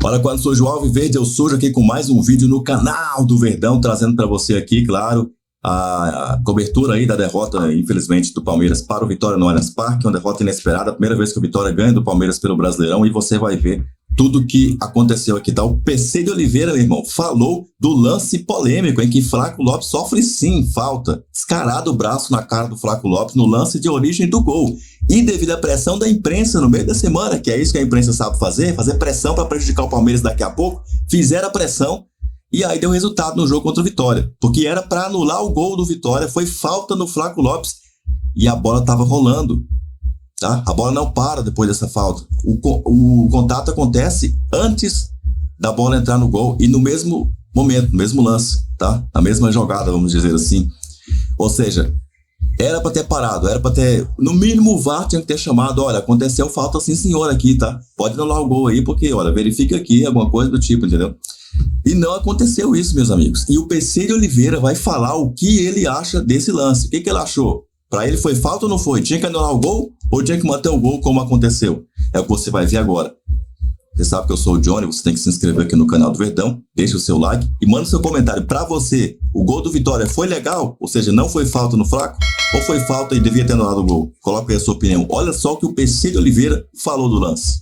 Olha, quando surge o Alviverde, eu surjo aqui com mais um vídeo no canal do Verdão, trazendo para você aqui, claro, a cobertura aí da derrota, infelizmente, do Palmeiras para o Vitória no Allianz Parque, uma derrota inesperada, a primeira vez que o Vitória ganha do Palmeiras pelo Brasileirão, e você vai ver tudo que aconteceu aqui, tá? O PC de Oliveira, meu irmão, falou do lance polêmico em que Flaco Lopes sofre sim falta, descarado o braço na cara do Flaco Lopes no lance de origem do gol. E devido à pressão da imprensa no meio da semana, que é isso que a imprensa sabe fazer pressão para prejudicar o Palmeiras daqui a pouco, fizeram a pressão e aí deu resultado no jogo contra o Vitória, porque era para anular o gol do Vitória, foi falta no Flaco Lopes e a bola estava rolando. Tá? A bola não para depois dessa falta. O contato acontece antes da bola entrar no gol e no mesmo momento, no mesmo lance, tá? Na mesma jogada, vamos dizer assim. Ou seja, era para ter parado, era para ter, no mínimo o VAR tinha que ter chamado, olha, aconteceu falta sim senhor aqui, tá? Pode anular o gol aí, porque, olha, verifica aqui, alguma coisa do tipo, entendeu? E não aconteceu isso, meus amigos. E o PC de Oliveira vai falar o que ele acha desse lance. O que ele achou? Para ele foi falta ou não foi? Tinha que anular o gol ou tinha que manter o gol como aconteceu? É o que você vai ver agora. Você sabe que eu sou o Johnny, você tem que se inscrever aqui no canal do Verdão, deixa o seu like e manda o seu comentário. Para você, o gol do Vitória foi legal? Ou seja, não foi falta no Flaco? Ou foi falta e devia ter anulado o gol? Coloca aí a sua opinião. Olha só o que o PC de Oliveira falou do lance.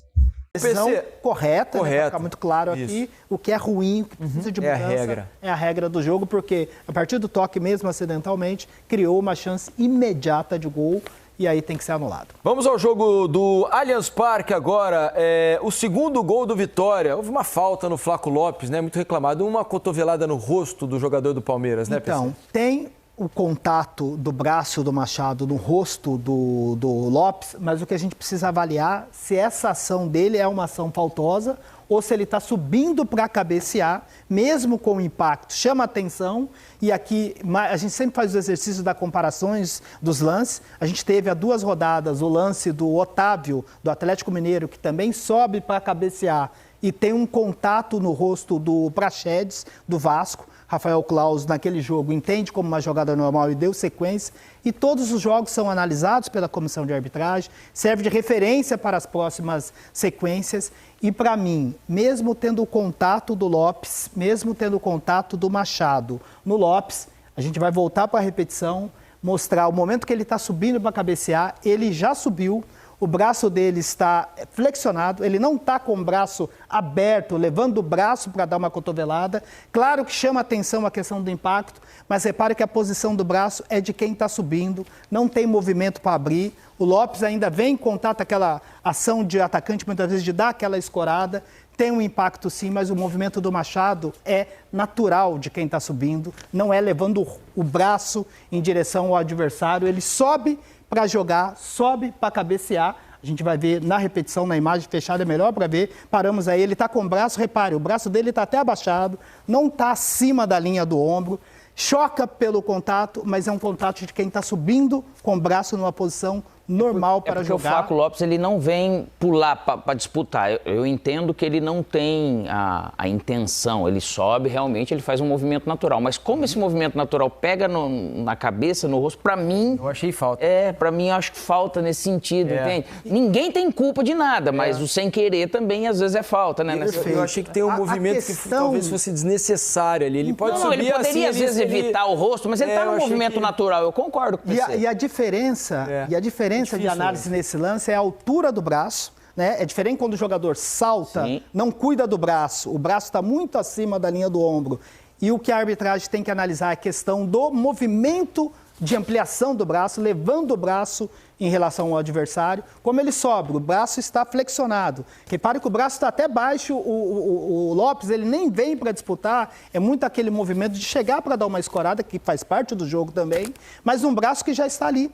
Decisão correta, né, para ficar muito claro isso. aqui, o que é ruim, o que precisa de mudança, é a regra do jogo, porque a partir do toque, mesmo acidentalmente, criou uma chance imediata de gol e aí tem que ser anulado. Vamos ao jogo do Allianz Parque agora, o segundo gol do Vitória, houve uma falta no Flaco Lopes, né, muito reclamado, uma cotovelada no rosto do jogador do Palmeiras, né, PC? Então, tem o contato do braço do Machado no rosto do Lopes, mas o que a gente precisa avaliar se essa ação dele é uma ação faltosa ou se ele está subindo para cabecear, mesmo com o impacto, chama atenção. E aqui a gente sempre faz os exercícios das comparações dos lances. A gente teve há 2 rodadas o lance do Otávio, do Atlético Mineiro, que também sobe para cabecear e tem um contato no rosto do Praxedes, do Vasco. Rafael Claus, naquele jogo, entende como uma jogada normal e deu sequência. E todos os jogos são analisados pela comissão de arbitragem, serve de referência para as próximas sequências. E para mim, mesmo tendo o contato do Lopes, mesmo tendo o contato do Machado no Lopes, a gente vai voltar para a repetição, mostrar o momento que ele está subindo para cabecear, ele já subiu. O braço dele está flexionado, ele não está com o braço aberto, levando o braço para dar uma cotovelada. Claro que chama atenção a questão do impacto, mas repare que a posição do braço é de quem está subindo, não tem movimento para abrir. O Lopes ainda vem em contato, aquela ação de atacante, muitas vezes de dar aquela escorada. Tem um impacto sim, mas o movimento do Machado é natural de quem está subindo, não é levando o braço em direção ao adversário, ele sobe para jogar, sobe para cabecear. A gente vai ver na repetição, na imagem fechada, é melhor para ver. Paramos aí, ele está com o braço, repare, o braço dele está até abaixado, não está acima da linha do ombro, choca pelo contato, mas é um contato de quem está subindo com o braço numa posição normal para jogar. O Flaco Lopes ele não vem pular para disputar. Eu entendo que ele não tem a intenção, ele sobe, realmente ele faz um movimento natural. Mas como esse movimento natural pega na cabeça, no rosto, para mim... Eu achei falta. Para mim eu acho que falta nesse sentido, entende? Ninguém tem culpa de nada, mas o sem querer também às vezes é falta, né? Eu achei que tem um movimento que talvez fosse desnecessário ali. Ele pode subir ele poderia assim, às vezes evitar o rosto, mas ele está no movimento natural, eu concordo com você. E a diferença de análise nesse lance é a altura do braço, né? É diferente quando o jogador salta, não cuida do braço, o braço está muito acima da linha do ombro. E o que a arbitragem tem que analisar é a questão do movimento de ampliação do braço, levando o braço em relação ao adversário. Como ele sobe, o braço está flexionado. Repare que o braço está até baixo, o Lopes ele nem vem para disputar, é muito aquele movimento de chegar para dar uma escorada, que faz parte do jogo também, mas um braço que já está ali,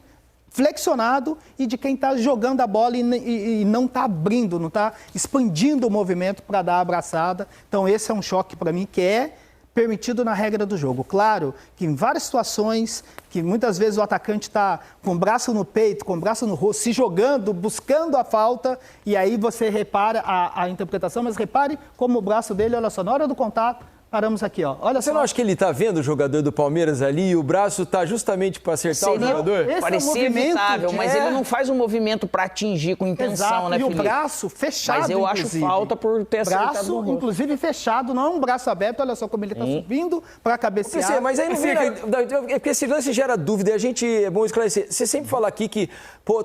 flexionado e de quem está jogando a bola e não está abrindo, não está expandindo o movimento para dar a abraçada. Então esse é um choque para mim que é permitido na regra do jogo. Claro que em várias situações, que muitas vezes o atacante está com o braço no peito, com o braço no rosto, se jogando, buscando a falta, e aí você repara a interpretação, mas repare como o braço dele, olha só, na hora do contato, Paramos aqui, ó. Olha Você só. não acha que ele está vendo o jogador do Palmeiras ali e o braço está justamente para acertar o jogador? Parecia evitável, mas ele não faz um movimento para atingir com intenção, Exato, né, e Felipe? o braço fechado, Mas eu acho falta por ter acertado braço, no rosto. inclusive, fechado, não é um braço aberto. Olha só como ele está subindo para cabecear. Mas aí não vira... É porque esse lance gera dúvida. A gente, é bom esclarecer. Você sempre fala aqui que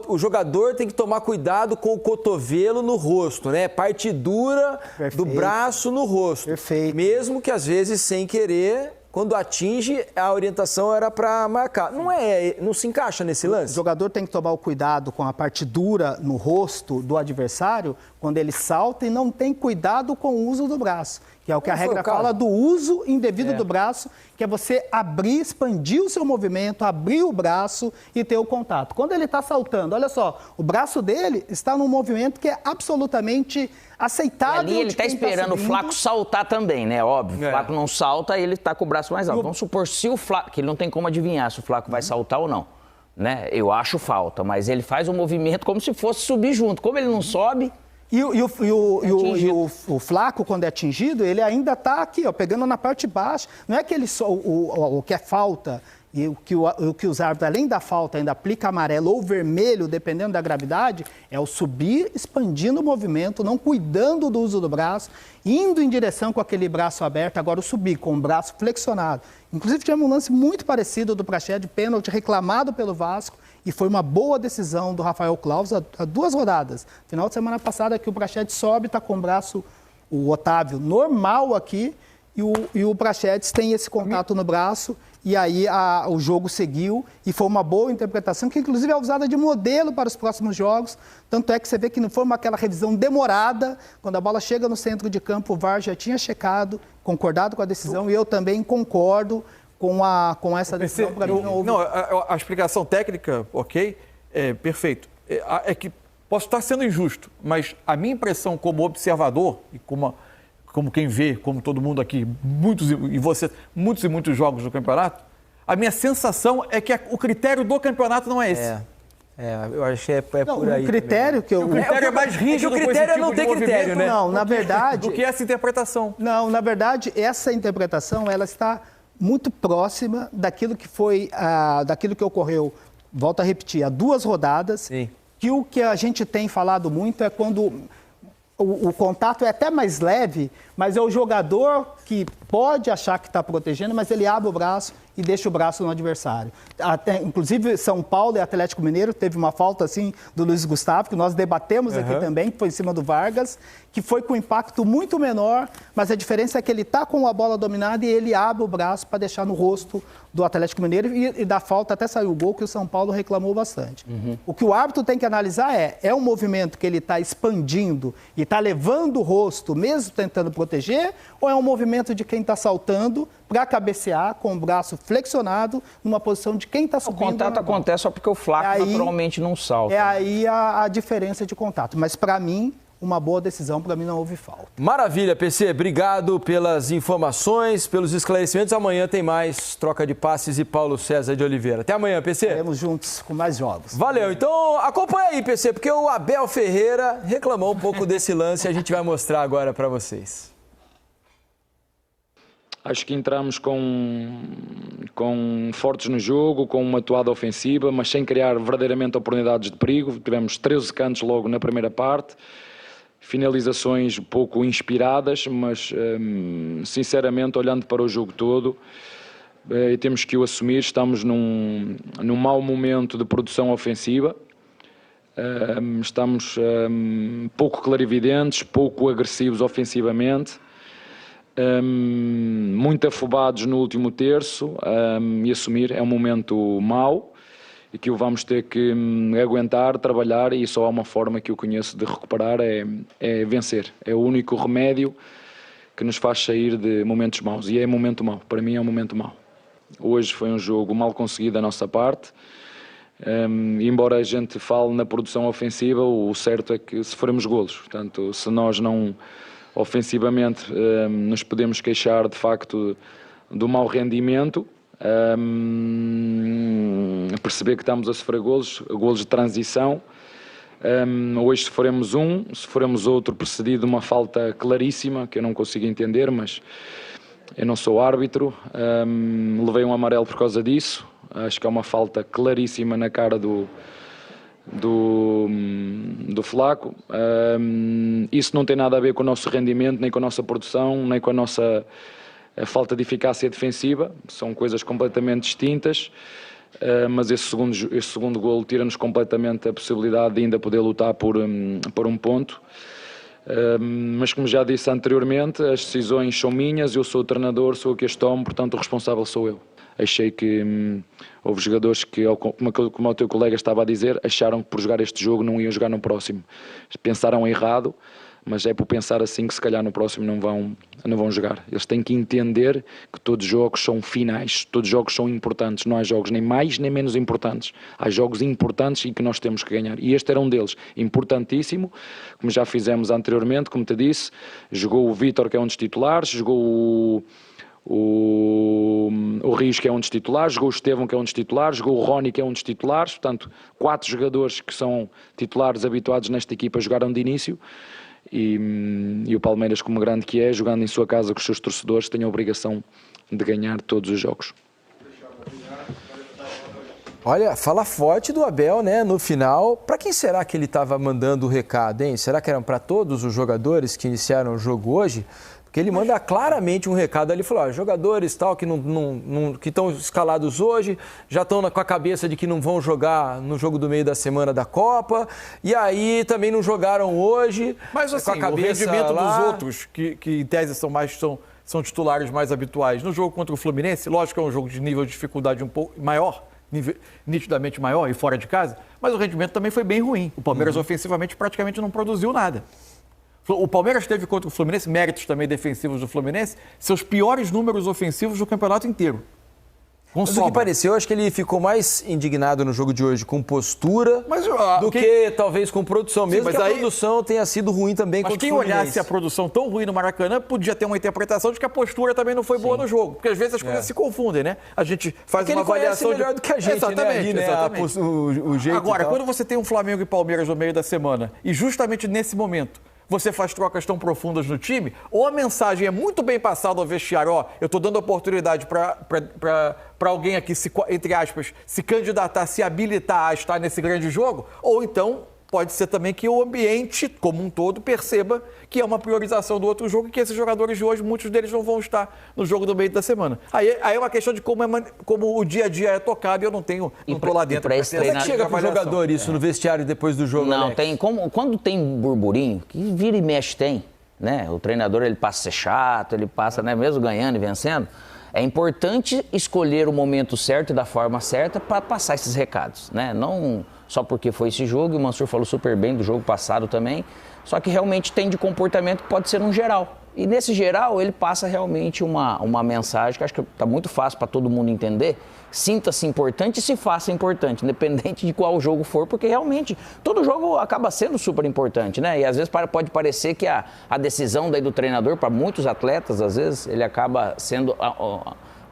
o jogador tem que tomar cuidado com o cotovelo no rosto, né? Parte dura do braço no rosto. Perfeito. Mesmo que, às vezes, sem querer, quando atinge, a orientação era para marcar. Não se encaixa nesse lance? O jogador tem que tomar o cuidado com a parte dura no rosto do adversário quando ele salta e não tem cuidado com o uso do braço, que é o que a regra fala do uso indevido do braço, que é você abrir, expandir o seu movimento, abrir o braço e ter o contato. Quando ele está saltando, olha só, o braço dele está num movimento que é absolutamente aceitável. E ali ele está esperando o Flaco saltar também, né? Óbvio. O Flaco não salta e ele está com o braço mais alto. Vamos supor, se o Flaco, que ele não tem como adivinhar se o Flaco vai saltar ou não, né? Eu acho falta, mas ele faz um movimento como se fosse subir junto. Como ele não sobe... E o Flaco, quando é atingido, ele ainda está aqui, ó, pegando na parte de baixo. Não é que ele só, o que é falta e o que os árbitros, além da falta, ainda aplica amarelo ou vermelho, dependendo da gravidade, é o subir, expandindo o movimento, não cuidando do uso do braço, indo em direção com aquele braço aberto, agora o subir com o braço flexionado. Inclusive, tivemos um lance muito parecido do Praxedes, de pênalti reclamado pelo Vasco, e foi uma boa decisão do Rafael Claus há 2 rodadas. Final de semana passada que o Praxedes sobe, está com o braço, o Otávio, normal aqui, e o Praxedes tem esse contato no braço, e aí o jogo seguiu, e foi uma boa interpretação, que inclusive é usada de modelo para os próximos jogos, tanto é que você vê que não foi aquela revisão demorada, quando a bola chega no centro de campo, o VAR já tinha checado, concordado com a decisão, e eu também concordo com essa decisão. Para mim não houve... a explicação técnica, ok, é perfeito. É que posso estar sendo injusto, mas a minha impressão como observador e como quem vê, como todo mundo aqui, muitos e muitos jogos do campeonato, a minha sensação é que o critério do campeonato não é esse. Eu acho que é por aí. O critério também. que eu... O critério é mais rígido. O critério é não ter critério, né? Não, na verdade... Do que essa interpretação. Não, na verdade, essa interpretação, ela está muito próxima daquilo que foi, daquilo que ocorreu, volto a repetir, há 2 rodadas, Sim. que o que a gente tem falado muito é quando o contato é até mais leve, mas é o jogador que pode achar que está protegendo, mas ele abre o braço e deixa o braço no adversário. Inclusive, São Paulo e Atlético Mineiro teve uma falta assim do Luiz Gustavo, que nós debatemos aqui também, que foi em cima do Vargas, que foi com impacto muito menor, mas a diferença é que ele está com a bola dominada e ele abre o braço para deixar no rosto do Atlético Mineiro e da falta até saiu o gol que o São Paulo reclamou bastante. O que o árbitro tem que analisar é um movimento que ele está expandindo e está levando o rosto, mesmo tentando proteger, ou é um movimento de quem está saltando para cabecear com o braço flexionado numa posição de quem está subindo. O contato acontece só porque o Flaco naturalmente não salta. É aí a diferença de contato. Mas para mim, uma boa decisão, para mim não houve falta. Maravilha, PC. Obrigado pelas informações, pelos esclarecimentos. Amanhã tem mais Troca de Passes e Paulo César de Oliveira. Até amanhã, PC. Estaremos juntos com mais jogos. Valeu. Então acompanha aí, PC, porque o Abel Ferreira reclamou um pouco desse lance e a gente vai mostrar agora para vocês. Acho que entramos com fortes no jogo, com uma atuada ofensiva, mas sem criar verdadeiramente oportunidades de perigo. Tivemos 13 cantos logo na primeira parte, finalizações pouco inspiradas, mas sinceramente, olhando para o jogo todo, temos que o assumir, estamos num mau momento de produção ofensiva. Estamos pouco clarividentes, pouco agressivos ofensivamente. Muito afobados no último terço e assumir é um momento mau e que o vamos ter que aguentar, trabalhar, e só há uma forma que eu conheço de recuperar, é vencer. É o único remédio que nos faz sair de momentos maus, e é momento mau, para mim é um momento mau. Hoje foi um jogo mal conseguido da nossa parte, embora a gente fale na produção ofensiva, o certo é que sofremos golos, portanto, se nós não ofensivamente nos podemos queixar de facto do mau rendimento, perceber que estamos a sofrer golos de transição. Hoje sofremos outro precedido de uma falta claríssima que eu não consigo entender, mas eu não sou árbitro, levei um amarelo por causa disso. Acho que é uma falta claríssima na cara do Flaco. Isso não tem nada a ver com o nosso rendimento, nem com a nossa produção, nem com a nossa falta de eficácia defensiva. São coisas completamente distintas. Mas esse segundo golo tira-nos completamente a possibilidade de ainda poder lutar por um ponto. Mas como já disse anteriormente, as decisões são minhas, eu sou o treinador, sou o que as tomo, portanto o responsável sou eu. Achei que houve jogadores que, como o teu colega estava a dizer, acharam que por jogar este jogo não iam jogar no próximo. Pensaram errado, mas é por pensar assim que se calhar no próximo não vão jogar. Eles têm que entender que todos os jogos são finais, todos os jogos são importantes, não há jogos nem mais nem menos importantes. Há jogos importantes e que nós temos que ganhar. E este era um deles, importantíssimo, como já fizemos anteriormente, como te disse, jogou o Vítor, que é um dos titulares, jogou o Rios, que é um dos titulares, jogou o Estevão, que é um dos titulares, jogou o Rony, que é um dos titulares. Portanto, 4 jogadores que são titulares habituados nesta equipa jogaram de início. E o Palmeiras, como grande que é, jogando em sua casa com os seus torcedores, tem a obrigação de ganhar todos os jogos. Olha, fala forte do Abel, né, no final. Para quem será que ele estava mandando o recado, hein? Será que eram para todos os jogadores que iniciaram o jogo hoje? Porque ele manda claramente um recado ali, falou, jogadores tal que que estão escalados hoje, já estão com a cabeça de que não vão jogar no jogo do meio da semana da Copa, e aí também não jogaram hoje. Mas assim, com a cabeça o rendimento lá... dos outros, que em tese são titulares mais habituais, no jogo contra o Fluminense, lógico que é um jogo de nível de dificuldade um pouco maior, nitidamente maior e fora de casa, mas o rendimento também foi bem ruim. O Palmeiras ofensivamente praticamente não produziu nada. O Palmeiras teve contra o Fluminense, méritos também defensivos do Fluminense, seus piores números ofensivos do campeonato inteiro. Mas o que pareceu, acho que ele ficou mais indignado no jogo de hoje com postura do que talvez com produção, mesmo que a produção tenha sido ruim também contra o Fluminense. Mas quem olhasse a produção tão ruim no Maracanã podia ter uma interpretação de que a postura também não foi boa no jogo, porque às vezes as coisas se confundem, né? A gente faz uma avaliação melhor do que a gente, exatamente, né? Exatamente. O jeito. Agora, quando você tem um Flamengo e Palmeiras no meio da semana, e justamente nesse momento você faz trocas tão profundas no time, ou a mensagem é muito bem passada ao vestiário, eu estou dando oportunidade para alguém aqui, entre aspas, se candidatar, se habilitar a estar nesse grande jogo, ou então pode ser também que o ambiente como um todo perceba que é uma priorização do outro jogo e que esses jogadores de hoje, muitos deles não vão estar no jogo do meio da semana. Aí é uma questão de como o dia a dia é tocado e eu não estou lá dentro. Como é que chega para o jogador isso no vestiário depois do jogo, Não, Alex? tem. Quando tem burburinho, que vira e mexe tem, né? O treinador, ele passa a ser chato, ele passa, né, mesmo ganhando e vencendo. É importante escolher o momento certo e da forma certa para passar esses recados, né? Não só porque foi esse jogo, e o Mansur falou super bem do jogo passado também, só que realmente tem de comportamento que pode ser um geral. E nesse geral, ele passa realmente uma mensagem que acho que está muito fácil para todo mundo entender. Sinta-se importante e se faça importante, independente de qual jogo for, porque realmente todo jogo acaba sendo super importante, né? E às vezes pode parecer que a decisão daí do treinador, para muitos atletas, às vezes ele acaba sendo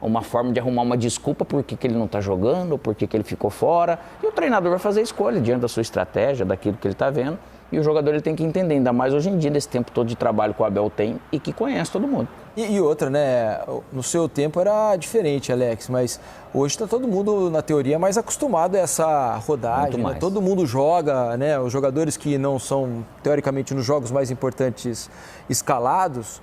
uma forma de arrumar uma desculpa por que ele não está jogando, por que ele ficou fora. E o treinador vai fazer a escolha diante da sua estratégia, daquilo que ele está vendo. E o jogador ele tem que entender, ainda mais hoje em dia, nesse tempo todo de trabalho que o Abel tem e que conhece todo mundo. E outra, né? No seu tempo era diferente, Alex, mas hoje está todo mundo, na teoria, mais acostumado a essa rodagem. Né? Todo mundo joga, né? Os jogadores que não são, teoricamente, nos jogos mais importantes escalados,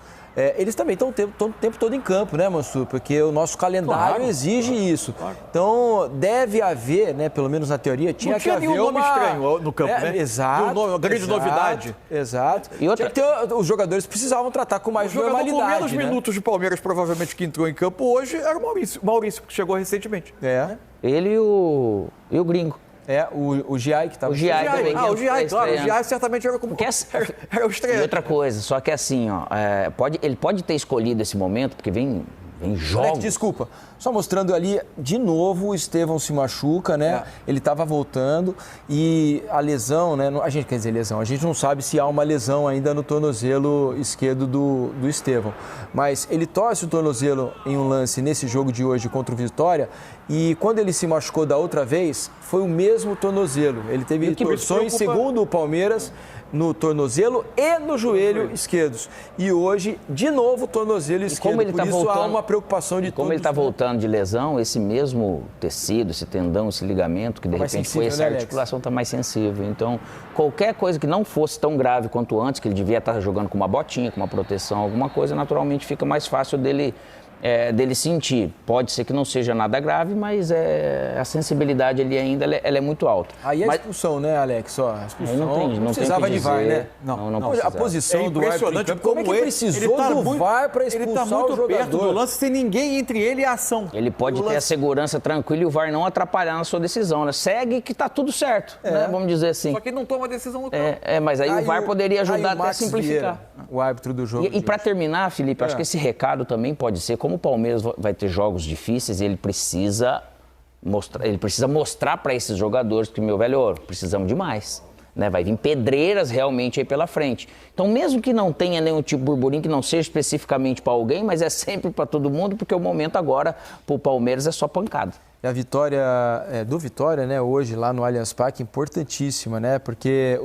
eles também estão o tempo todo em campo, né, Mansur? Porque o nosso calendário exige isso. Claro. Então, deve haver, né, pelo menos na teoria, tinha que haver nenhum nome estranho no campo, né? Exato. Uma grande novidade. Exato. E outra... os jogadores precisavam tratar com mais normalidade. O jogador com menos minutos de Palmeiras, provavelmente, que entrou em campo hoje, era o Maurício, que chegou recentemente. Ele e o Gringo. O Giai que estava... O Giai também. O Giai, claro. O Giai certamente era como... Era o estreante. E outra coisa, só que assim, ele pode ter escolhido esse momento, porque vem jogos... Alex, desculpa, só mostrando ali, de novo, o Estevão se machuca, né? Ele estava voltando e a lesão, né? A gente não sabe se há uma lesão ainda no tornozelo esquerdo do Estevão. Mas ele torce o tornozelo em um lance nesse jogo de hoje contra o Vitória e quando ele se machucou da outra vez, foi o mesmo tornozelo. Ele teve torções, segundo o Palmeiras, no tornozelo e no joelho esquerdos. E hoje, de novo, tornozelo esquerdo. Como ele Por tá isso voltando, há uma preocupação de todos. Como ele está voltando de lesão, esse mesmo tecido, esse tendão, esse ligamento, que de repente sensível, foi essa né, Alex? articulação está mais sensível. Então, qualquer coisa que não fosse tão grave quanto antes, que ele devia estar jogando com uma botinha, com uma proteção, alguma coisa, naturalmente fica mais fácil dele sentir. Pode ser que não seja nada grave, mas a sensibilidade ali ainda ela é muito alta. Aí a Mas- expulsão, né, Alex? Ó, a expulsão Aí não tem precisava que de VAR, dizer. né? Não a precisava. posição do árbitro em impressionante campo, como é que ele precisou tá do muito- VAR para Ele expulsar está muito o jogador? perto do lance sem ninguém entre ele e a ação. Ele pode O ter a lance- segurança tranquila e o VAR não atrapalhar na sua decisão, né? Segue que tá tudo certo, né? Vamos dizer assim. Só que ele não toma decisão no campo. Mas aí o VAR poderia aí ajudar o até a Max simplificar. Vieira, o árbitro do jogo. E para terminar, Felipe, acho que esse recado também pode ser, como o Palmeiras vai ter jogos difíceis, ele precisa mostrar para esses jogadores que, meu velho, precisamos de mais. Né? Vai vir pedreiras realmente aí pela frente. Então, mesmo que não tenha nenhum tipo de burburinho, que não seja especificamente para alguém, mas é sempre para todo mundo, porque o momento agora para o Palmeiras é só pancada. E a vitória do Vitória, né, hoje lá no Allianz Parque, importantíssima, né, porque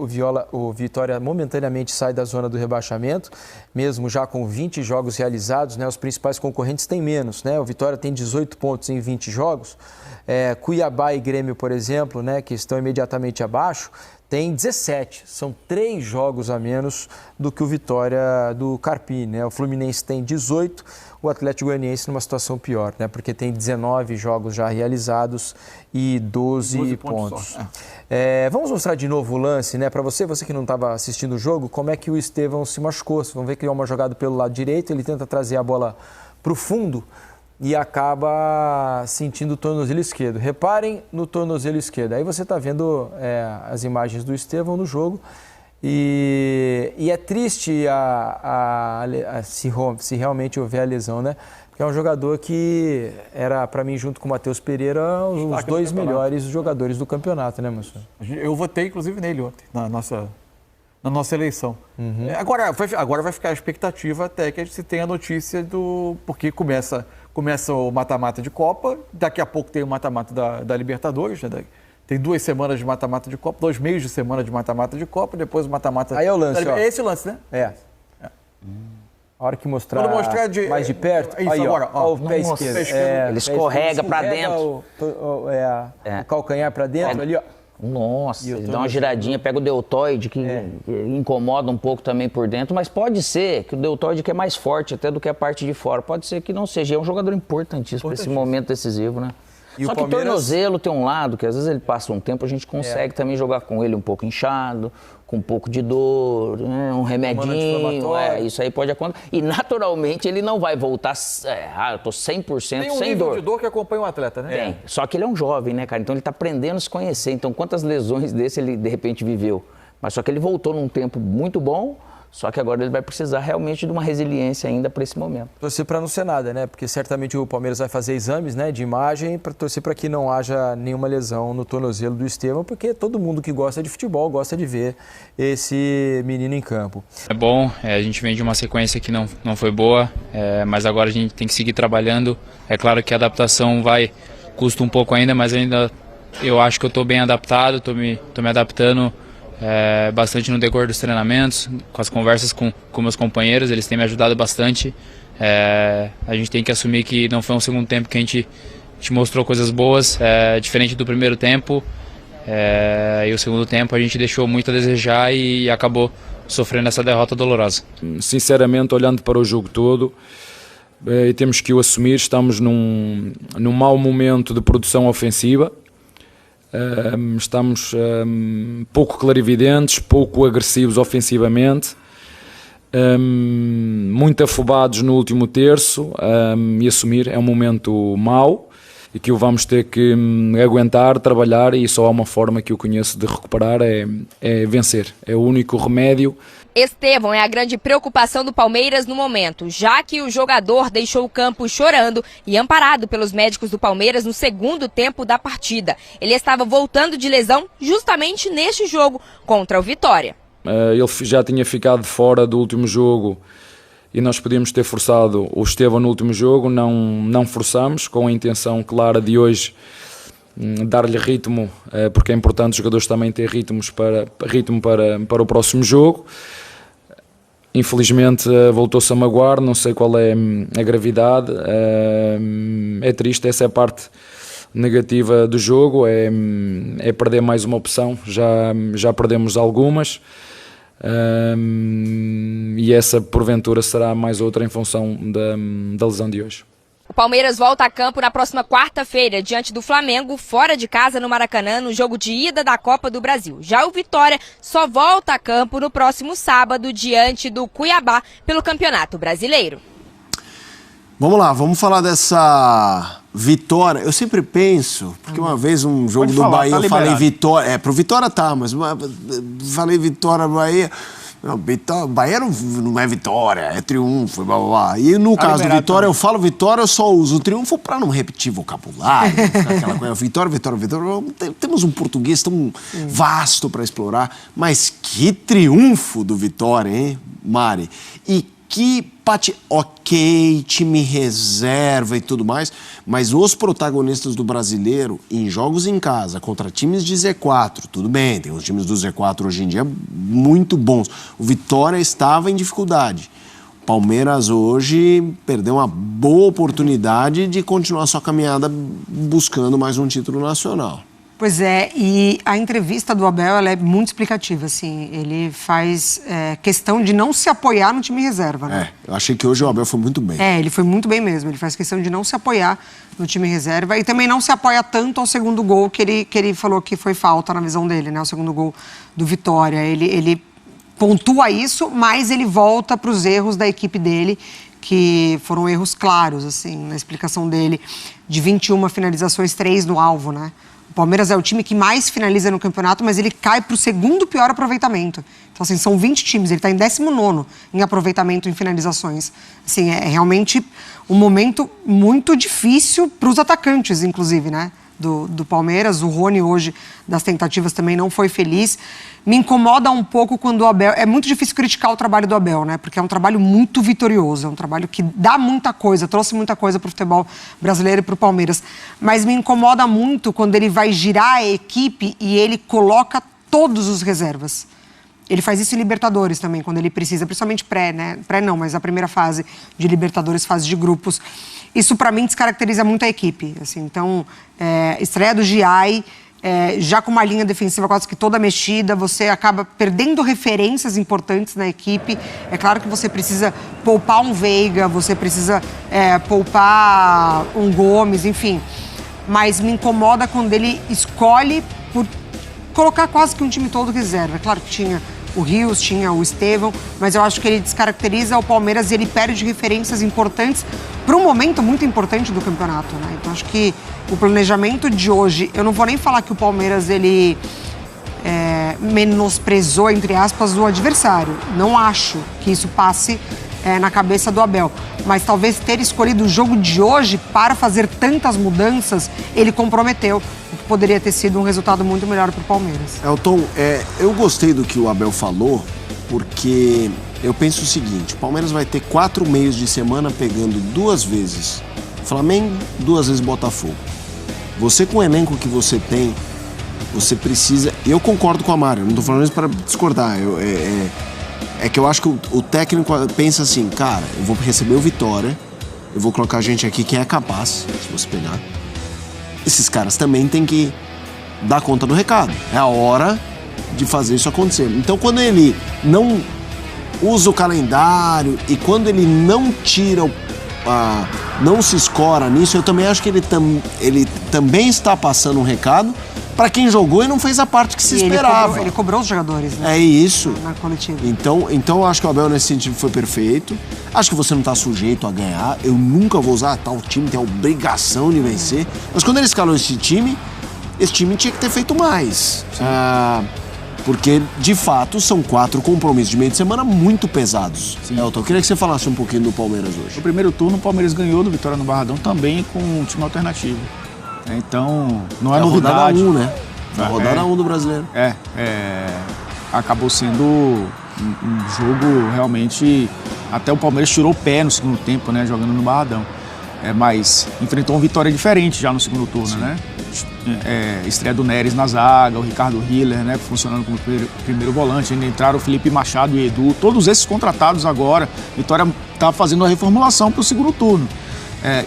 o Vitória momentaneamente sai da zona do rebaixamento, mesmo já com 20 jogos realizados, né, os principais concorrentes têm menos, né, o Vitória tem 18 pontos em 20 jogos, Cuiabá e Grêmio, por exemplo, né, que estão imediatamente abaixo, tem 17, são 3 jogos a menos do que o Vitória do Carpini, né? O Fluminense tem 18, o Atlético Goianiense numa situação pior, né? Porque tem 19 jogos já realizados e 12 pontos. Vamos mostrar de novo o lance, né? Para você que não estava assistindo o jogo, como é que o Estevão se machucou. Vamos ver que é uma jogada pelo lado direito, ele tenta trazer a bola para o fundo e acaba sentindo o tornozelo esquerdo. Reparem no tornozelo esquerdo. Aí você está vendo as imagens do Estevão no jogo e é triste se realmente houver a lesão, né? Porque é um jogador que era, para mim, junto com o Matheus Pereira, os 2 melhores jogadores do campeonato, né, Manso? Eu votei, inclusive, nele ontem, na nossa eleição. Agora vai ficar a expectativa até que a gente tenha a notícia porque começa o mata-mata de Copa, daqui a pouco tem o mata-mata da Libertadores, né? Tem 2 semanas de mata-mata de Copa, 2 meios de semana de mata-mata de Copa, depois o mata-mata... Aí é o lance, ó. É esse o lance, né? A hora que mostrar, Quando mostrar mais de perto, Isso, aí, agora, ó, o pé Nossa, esquerdo. ele escorrega para dentro. O calcanhar para dentro ali, ó. Nossa, E o ele dá uma giradinha, pega o deltoide, que incomoda um pouco também por dentro, mas pode ser que o deltoide que é mais forte até do que a parte de fora. Pode ser que não seja. É um jogador importantíssimo para esse momento decisivo, né? E Só o que Palmeiras... o tornozelo tem um lado que às vezes ele passa um tempo, a gente consegue também jogar com ele um pouco inchado, com um pouco de dor, né? Um remedinho, isso aí pode acontecer. E naturalmente ele não vai voltar, eu tô 100% Tem um sem nível dor. de dor que acompanha o atleta, né? Tem. Só que ele é um jovem, né, cara? Então ele tá aprendendo a se conhecer. Então quantas lesões desse ele de repente viveu? Mas só que ele voltou num tempo muito bom, só que agora ele vai precisar realmente de uma resiliência ainda para esse momento. Torcer para não ser nada, né? Porque certamente o Palmeiras vai fazer exames, né, de imagem para torcer para que não haja nenhuma lesão no tornozelo do Estevão, porque todo mundo que gosta de futebol gosta de ver esse menino em campo. É bom, a gente vem de uma sequência que não foi boa, mas agora a gente tem que seguir trabalhando. É claro que a adaptação custa um pouco ainda, mas ainda eu acho que eu estou bem adaptado, estou me adaptando bastante no decorrer dos treinamentos, com as conversas com meus companheiros, eles têm me ajudado bastante. A gente tem que assumir que não foi um segundo tempo que a gente mostrou coisas boas, diferente do primeiro tempo, e o segundo tempo a gente deixou muito a desejar e acabou sofrendo essa derrota dolorosa. Sinceramente, olhando para o jogo todo, e temos que o assumir, estamos num mau momento de produção ofensiva. Estamos pouco clarividentes, pouco agressivos ofensivamente, muito afobados no último terço, e assumir é um momento mau e que o vamos ter que aguentar, trabalhar, e só há uma forma que eu conheço de recuperar, é vencer, é o único remédio. Estevão é a grande preocupação do Palmeiras no momento, já que o jogador deixou o campo chorando e amparado pelos médicos do Palmeiras no segundo tempo da partida. Ele estava voltando de lesão justamente neste jogo contra o Vitória. Ele já tinha ficado fora do último jogo e nós podíamos ter forçado o Estevão no último jogo, não forçamos, com a intenção clara de hoje dar-lhe ritmo, porque é importante os jogadores também ter ritmo para o próximo jogo. Infelizmente voltou-se a magoar, não sei qual é a gravidade, é triste, essa é a parte negativa do jogo, é perder mais uma opção, já perdemos algumas, e essa porventura será mais outra em função da lesão de hoje. O Palmeiras volta a campo na próxima quarta-feira, diante do Flamengo, fora de casa no Maracanã, no jogo de ida da Copa do Brasil. Já o Vitória só volta a campo no próximo sábado, diante do Cuiabá, pelo Campeonato Brasileiro. Vamos lá, vamos falar dessa vitória. Eu sempre penso, porque uma vez um jogo do Bahia eu falei vitória. Pro Vitória tá, mas falei vitória Bahia. Não, Bahia não é vitória, é triunfo, blá, blá, blá. E no caso do Vitória, eu falo vitória, eu só uso o triunfo para não repetir vocabulário, aquela coisa, vitória. Temos um português tão vasto para explorar, mas que triunfo do Vitória, hein, Mari? E que ok, time reserva e tudo mais, mas os protagonistas do brasileiro em jogos em casa contra times de Z4, tudo bem, tem os times do Z4 hoje em dia muito bons. O Vitória estava em dificuldade. O Palmeiras hoje perdeu uma boa oportunidade de continuar sua caminhada buscando mais um título nacional. Pois é, e a entrevista do Abel ela é muito explicativa, assim, ele faz questão de não se apoiar no time reserva, né? Eu achei que hoje o Abel foi muito bem. Ele foi muito bem mesmo, ele faz questão de não se apoiar no time reserva e também não se apoia tanto ao segundo gol que ele falou que foi falta na visão dele, né? O segundo gol do Vitória, ele pontua isso, mas ele volta para os erros da equipe dele, que foram erros claros, assim, na explicação dele, de 21 finalizações, 3 no alvo, né? O Palmeiras é o time que mais finaliza no campeonato, mas ele cai para o segundo pior aproveitamento. Então, assim, são 20 times, ele está em 19º em aproveitamento em finalizações. Assim, é realmente um momento muito difícil para os atacantes, inclusive, né? Do Palmeiras. O Rony hoje, das tentativas, também não foi feliz. Me incomoda um pouco quando o Abel... É muito difícil criticar o trabalho do Abel, né? Porque é um trabalho muito vitorioso, é um trabalho que dá muita coisa, trouxe muita coisa para o futebol brasileiro e para o Palmeiras. Mas me incomoda muito quando ele vai girar a equipe e ele coloca todos os reservas. Ele faz isso em Libertadores também, quando ele precisa, principalmente né? Pré não, mas a primeira fase de Libertadores, fase de grupos. Isso, para mim, descaracteriza muito a equipe. Assim, então, estreia do Giai, já com uma linha defensiva quase que toda mexida, você acaba perdendo referências importantes na equipe. É claro que você precisa poupar um Veiga, você precisa poupar um Gomes, enfim. Mas me incomoda quando ele escolhe por colocar quase que um time todo reserva. É claro que tinha o Rios, tinha o Estevão, mas eu acho que ele descaracteriza o Palmeiras e ele perde referências importantes para um momento muito importante do campeonato, né? Então acho que o planejamento de hoje, eu não vou nem falar que o Palmeiras ele menosprezou, entre aspas, o adversário. Não acho que isso passe na cabeça do Abel, mas talvez ter escolhido o jogo de hoje para fazer tantas mudanças, ele comprometeu, o que poderia ter sido um resultado muito melhor para o Palmeiras. Elton, eu gostei do que o Abel falou, porque eu penso o seguinte, o Palmeiras vai ter 4 meios de semana pegando 2 vezes Flamengo, 2 vezes Botafogo. Você, com o elenco que você tem, você precisa... Eu concordo com a Mari, não estou falando isso para discordar, é que eu acho que o técnico pensa assim, cara, eu vou receber o Vitória, eu vou colocar gente aqui que é capaz, se você pegar. Esses caras também têm que dar conta do recado. É a hora de fazer isso acontecer. Então, quando ele não usa o calendário e quando ele não tira, não se escora nisso, eu também acho que ele também está passando um recado para quem jogou e não fez a parte que se esperava. Ele cobrou os jogadores, né? É isso. Na coletiva. Então eu acho que o Abel nesse sentido foi perfeito. Acho que você não está sujeito a ganhar. Eu nunca vou usar tal time, tem a obrigação de vencer. Mas quando ele escalou esse time tinha que ter feito mais. Porque, de fato, são 4 compromissos de meio de semana muito pesados. Elton, eu queria que você falasse um pouquinho do Palmeiras hoje. No primeiro turno, o Palmeiras ganhou do Vitória no Barradão também com um time alternativo. Então, não é novidade. Rodada 1, né? A rodada 1 do brasileiro. Acabou sendo um jogo realmente... Até o Palmeiras tirou o pé no segundo tempo, né? Jogando no Barradão. mas enfrentou uma vitória diferente já no segundo turno, né? Estreia do Neres na zaga, o Ricardo Hiller, né, funcionando como primeiro volante, ainda entraram o Felipe Machado e Edu, todos esses contratados agora. Vitória está fazendo a reformulação para o segundo turno.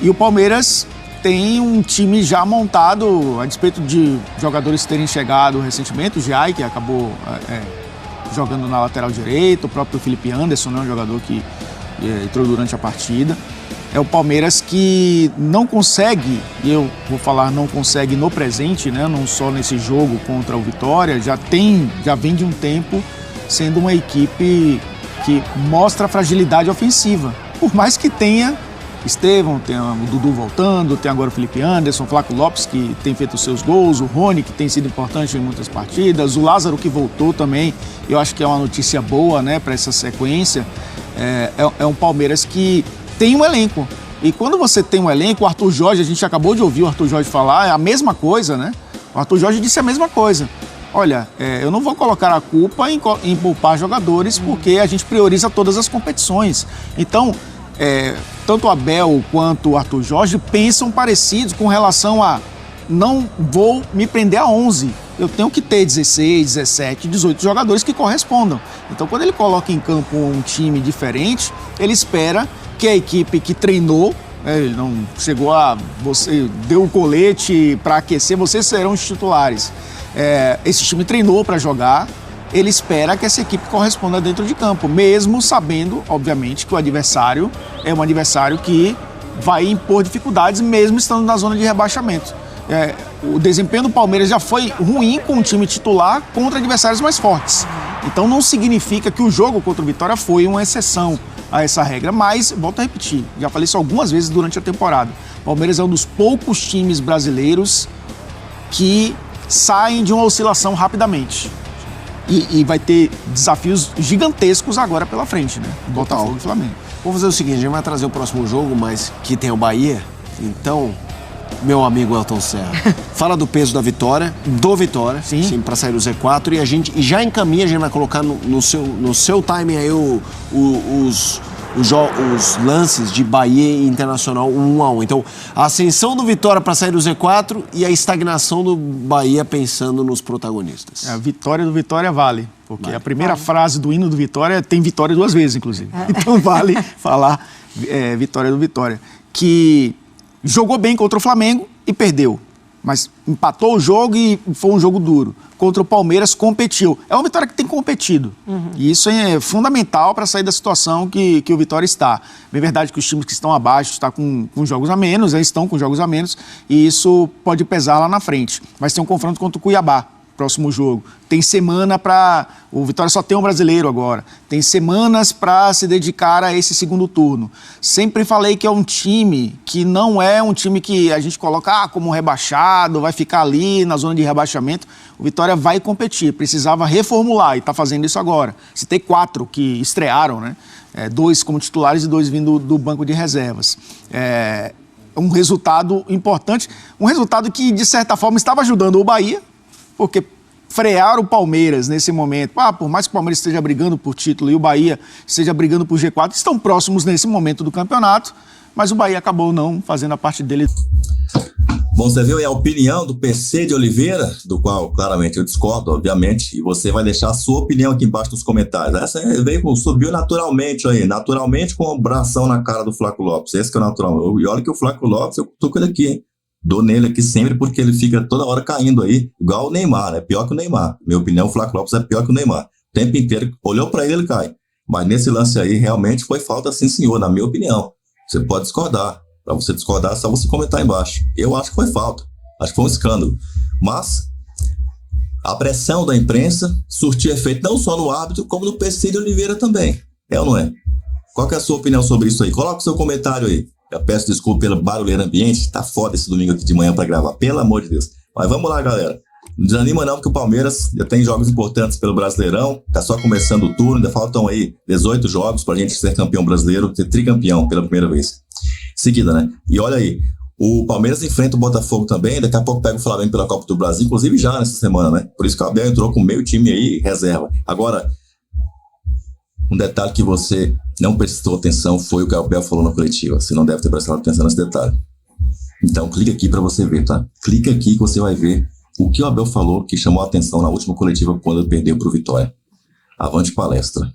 E o Palmeiras tem um time já montado, a despeito de jogadores terem chegado recentemente, o Giai, que acabou jogando na lateral direita, o próprio Felipe Anderson, né, um jogador que entrou durante a partida. É o Palmeiras que não consegue, e eu vou falar não consegue no presente, né, não só nesse jogo contra o Vitória, já vem de um tempo sendo uma equipe que mostra fragilidade ofensiva. Por mais que tenha Estevão, tem o Dudu voltando, tem agora o Felipe Anderson, o Flaco Lopes, que tem feito os seus gols, o Rony, que tem sido importante em muitas partidas, o Lázaro, que voltou também, eu acho que é uma notícia boa, né, para essa sequência. É um Palmeiras que tem um elenco. E quando você tem um elenco, o Arthur Jorge, a gente acabou de ouvir o Arthur Jorge falar, é a mesma coisa, né? O Arthur Jorge disse a mesma coisa. Olha, eu não vou colocar a culpa em poupar jogadores, porque a gente prioriza todas as competições. Então, tanto o Abel quanto o Arthur Jorge pensam parecidos com relação a não vou me prender a 11. Eu tenho que ter 16, 17, 18 jogadores que correspondam. Então, quando ele coloca em campo um time diferente, ele espera que a equipe que treinou, ele não chegou você deu o colete para aquecer, vocês serão os titulares. Esse time treinou para jogar, ele espera que essa equipe corresponda dentro de campo, mesmo sabendo, obviamente, que o adversário é um adversário que vai impor dificuldades, mesmo estando na zona de rebaixamento. O desempenho do Palmeiras já foi ruim com o time titular contra adversários mais fortes. Então não significa que o jogo contra o Vitória foi uma exceção a essa regra, mas, volto a repetir, já falei isso algumas vezes durante a temporada, o Palmeiras é um dos poucos times brasileiros que saem de uma oscilação rapidamente. E vai ter desafios gigantescos agora pela frente, né? Botafogo e Flamengo. Vamos fazer o seguinte, a gente vai trazer o próximo jogo, mas que tem o Bahia, então... Meu amigo Elton Serra, fala do peso da vitória, do Vitória, sim, para sair do Z4, e a gente já encaminha, a gente vai colocar no seu timing aí os lances de Bahia e Internacional 1-1. Então, a ascensão do Vitória para sair do Z4 e a estagnação do Bahia pensando nos protagonistas. A vitória do Vitória vale, porque a primeira frase do hino do Vitória tem vitória 2 vezes, inclusive. Então, vale falar vitória do Vitória, que... jogou bem contra o Flamengo e perdeu, mas empatou o jogo e foi um jogo duro. Contra o Palmeiras, competiu. É uma Vitória que tem competido. E isso é fundamental para sair da situação que o Vitória está. É verdade que os times que estão abaixo estão com jogos a menos, eles estão com jogos a menos, e isso pode pesar lá na frente. Mas tem um confronto contra o Cuiabá, próximo jogo. Tem semana para... O Vitória só tem um brasileiro agora. Tem semanas para se dedicar a esse segundo turno. Sempre falei que é um time que não é um time que a gente coloca como rebaixado, vai ficar ali na zona de rebaixamento. O Vitória vai competir. Precisava reformular e está fazendo isso agora. Citei 4 que estrearam, né? 2 como titulares e 2 vindo do banco de reservas. Um resultado importante. Um resultado que, de certa forma, estava ajudando o Bahia, porque frear o Palmeiras nesse momento, por mais que o Palmeiras esteja brigando por título e o Bahia esteja brigando por G4, estão próximos nesse momento do campeonato, mas o Bahia acabou não fazendo a parte dele. Bom, você viu aí a opinião do PC de Oliveira, do qual claramente eu discordo, obviamente, e você vai deixar a sua opinião aqui embaixo nos comentários. Essa subiu naturalmente aí, naturalmente com um bração na cara do Flaco Lopes, esse que é o natural. E olha que o Flaco Lopes, eu tô com ele aqui, hein? Dou nele aqui sempre porque ele fica toda hora caindo aí, igual o Neymar, né? Pior que o Neymar. Minha opinião, o Flaco Lopes é pior que o Neymar. O tempo inteiro, olhou pra ele cai. Mas nesse lance aí, realmente foi falta, sim, senhor, na minha opinião. Você pode discordar. Para você discordar, é só você comentar aí embaixo. Eu acho que foi falta. Acho que foi um escândalo. Mas a pressão da imprensa surtiu efeito não só no árbitro, como no PC de Oliveira também. É ou não é? Qual que é a sua opinião sobre isso aí? Coloca o seu comentário aí. Eu peço desculpa pelo barulheiro ambiente. Tá foda esse domingo aqui de manhã para gravar. Pelo amor de Deus. Mas vamos lá, galera. Não desanima não, porque o Palmeiras já tem jogos importantes pelo Brasileirão. Tá só começando o turno. Ainda faltam aí 18 jogos pra gente ser campeão brasileiro, ser tricampeão pela primeira vez. Seguida, né? E olha aí, o Palmeiras enfrenta o Botafogo também, daqui a pouco pega o Flamengo pela Copa do Brasil, inclusive já nessa semana, né? Por isso que o Abel entrou com meio time aí, reserva. Agora, Um detalhe que você não prestou atenção foi o que o Abel falou na coletiva. Você não deve ter prestado atenção nesse detalhe. Então, clica aqui para você ver, tá? Clica aqui que você vai ver o que o Abel falou que chamou a atenção na última coletiva quando ele perdeu para o Vitória. Avante palestra.